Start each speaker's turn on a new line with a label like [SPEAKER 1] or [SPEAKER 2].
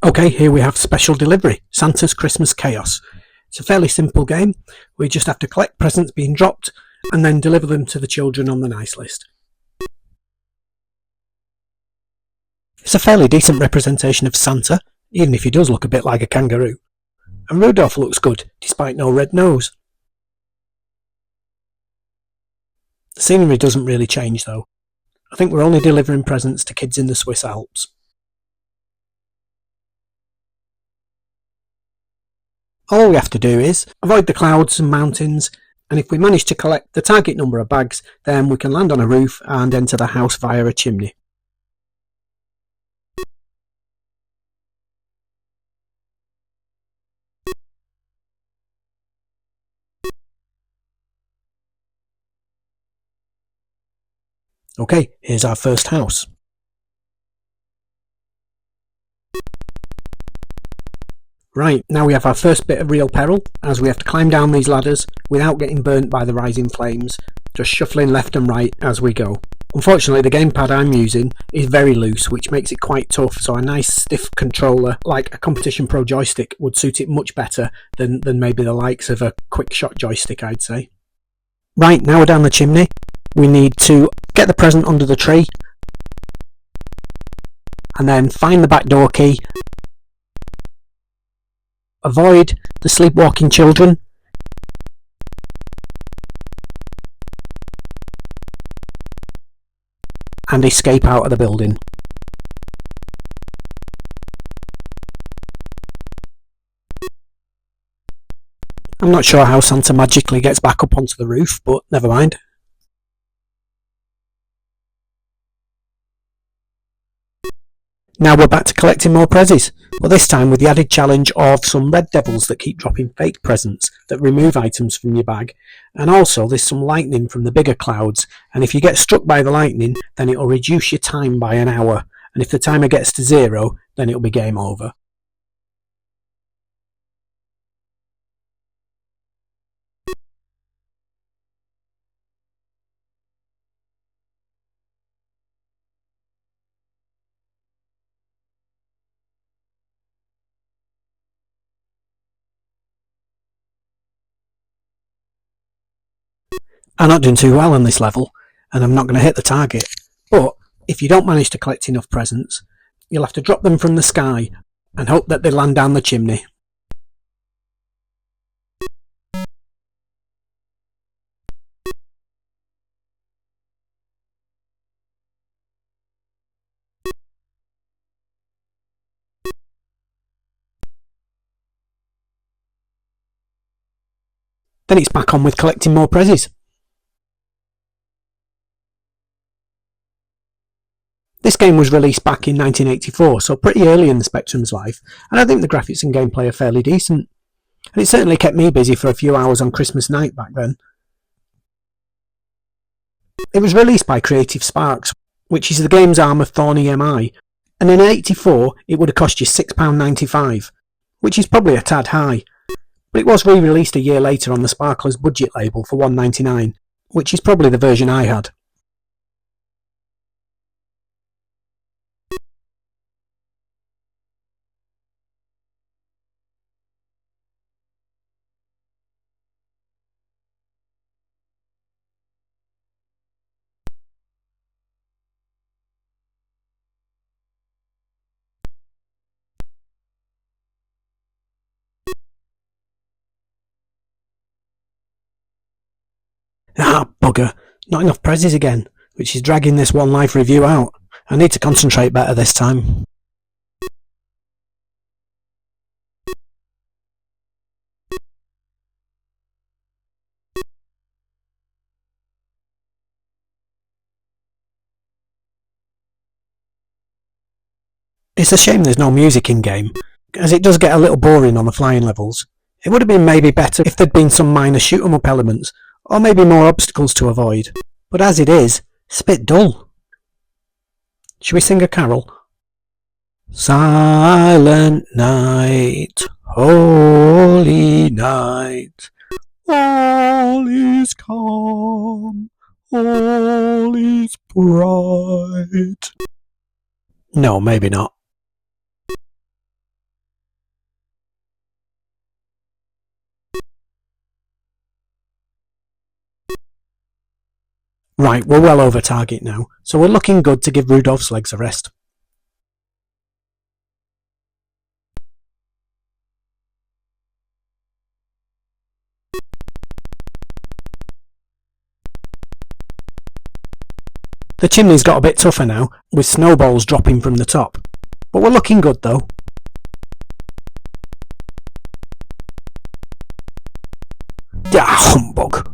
[SPEAKER 1] Okay, here we have Special Delivery, Santa's Christmas Chaos. It's a fairly simple game. We just have to collect presents being dropped and then deliver them to the children on the nice list. It's a fairly decent representation of Santa, even if he does look a bit like a kangaroo. And Rudolph looks good, despite no red nose. The scenery doesn't really change though. I think we're only delivering presents to kids in the Swiss Alps. All we have to do is avoid the clouds and mountains, and if we manage to collect the target number of bags, then we can land on a roof and enter the house via a chimney. Okay, here's our first house. Right, now we have our first bit of real peril, as we have to climb down these ladders without getting burnt by the rising flames, just shuffling left and right as we go. Unfortunately, the gamepad I'm using is very loose, which makes it quite tough, so a nice stiff controller like a Competition Pro joystick would suit it much better than maybe the likes of a quick shot joystick, I'd say. Right, now we're down the chimney. We need to get the present under the tree and then find the back door key, avoid the sleepwalking children, and escape out of the building. I'm not sure how Santa magically gets back up onto the roof, but never mind. Now we're back to collecting more prezzies, but this time with the added challenge of some red devils that keep dropping fake presents that remove items from your bag, and also there's some lightning from the bigger clouds, and if you get struck by the lightning then it'll reduce your time by an hour, and if the timer gets to 0 then it'll be game over. I'm not doing too well on this level, and I'm not going to hit the target, but if you don't manage to collect enough presents, you'll have to drop them from the sky and hope that they land down the chimney. Then it's back on with collecting more prezzies. This game was released back in 1984, so pretty early in the Spectrum's life, and I think the graphics and gameplay are fairly decent. And it certainly kept me busy for a few hours on Christmas night back then. It was released by Creative Sparks, which is the game's arm of Thorn EMI, and in '84 it would have cost you £6.95, which is probably a tad high, but it was re-released a year later on the Sparklers budget label for £1.99, which is probably the version I had. Ah, bugger. Not enough prezzies again, which is dragging this One Life review out. I need to concentrate better this time. It's a shame there's no music in game, as it does get a little boring on the flying levels. It would have been maybe better if there'd been some minor shoot 'em up elements, or maybe more obstacles to avoid. But as it is, it's a bit dull. Should we sing a carol? Silent night, holy night, all is calm, all is bright. No, maybe not. Right, we're well over target now, so we're looking good to give Rudolph's legs a rest. The chimney's got a bit tougher now, with snowballs dropping from the top. But we're looking good though. Ah, humbug!